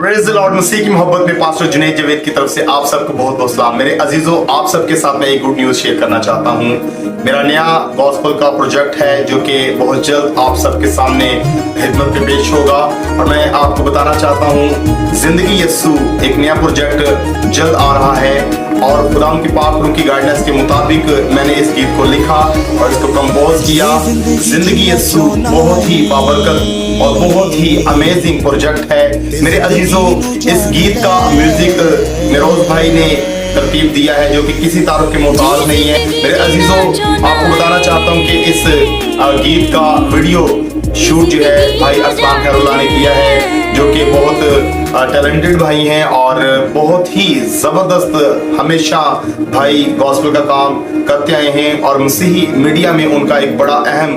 Praise the Lord. मसीह की मोहब्बत में पास्टर जुनैद जवेद की तरफ से आप सबको बहुत बहुत सलाम। मेरे अजीजों, आप सबके साथ मैं एक गुड न्यूज़ शेयर करना चाहता हूँ। मेरा नया गॉस्पेल का प्रोजेक्ट है जो कि बहुत जल्द आप सबके सामने खिदमत में पेश होगा। और मैं आपको बताना चाहता हूँ, जिंदगी यस्सु एक नया प्रोजेक्ट जल्द आ रहा है और खुदाम की पाक रूह की गाइडेंस के मुताबिक मैंने इस गीत को लिखा और इसको कंपोज किया। जिंदगी यस्सु बहुत ही बाबरकत और बहुत ही अमेजिंग प्रोजेक्ट है। मेरे अजीजों, इस गीत का म्यूजिक निरोज भाई ने तरतीब दिया है जो कि किसी तारुफ के मोहताज नहीं है। मेरे अजीजों, आपको बताना चाहता हूँ कि इस गीत का वीडियो शूट जो है भाई अरसलान खैरुल्लाह ने किया है, जो कि बहुत टैलेंटेड भाई हैं और बहुत ही ज़बरदस्त हमेशा भाई गॉस्पेल का काम करते आए हैं और मसीही मीडिया में उनका एक बड़ा अहम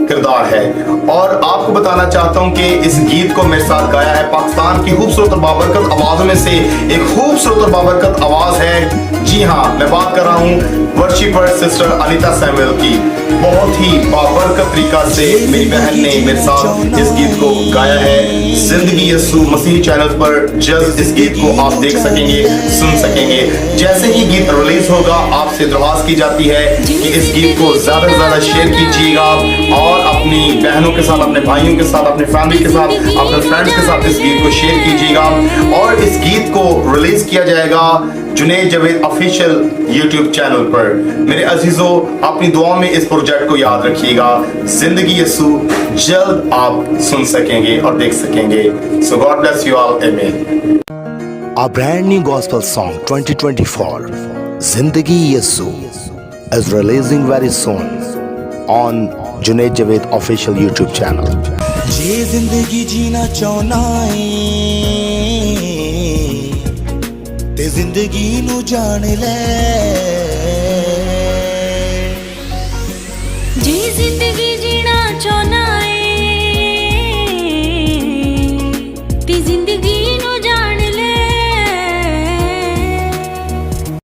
किरदार है। और आपको बताना चाहता हूं कि इस गीत को मेरे साथ गाया है पाकिस्तान की खूबसूरत और बाबरकत आवाज़ों में से एक खूबसूरत और बाबरकत आवाज़ है। जी हाँ, मैं बात कर रहा हूँ वर्शिपर सिस्टर अनीता सैमुअल की। बहुत ही बाबरकत तरीका से मेरी बहन ने मेरे साथ इस गीत को गाया है। जिंदगी यस्सु मसीही चैनल पर जल्द इस गीत को आप देख सकेंगे, सुन सकेंगे। जैसे ही गीत रिलीज होगा, आपसे दरख्वास्त की जाती है कि इस गीत को ज्यादा से ज्यादा शेयर कीजिएगा और अपनी बहनों के साथ, अपने भाइयों के साथ, अपने फैमिली के साथ, अपने फ्रेंड्स के साथ इस गीत को शेयर कीजिएगा। और इस गीत को रिलीज किया जाएगा Junaid Javed official YouTube channel पर। मेरे अजीजों, अपनी दुआ में इस प्रोजेक्ट को याद रखिएगा। जिंदगी यस्सु जल्द आप सुन सकेंगे और देख सकेंगे। सो गॉड ब्लेस यू ऑल, आमीन। A brand new gospel song 2024, Zindagi Yessu, is releasing very soon on Junaid Javed official YouTube channel. जे जिंदगी जीना चाहना है ते जिंदगी नू जान ले। जे जिंदगी जीना चाहना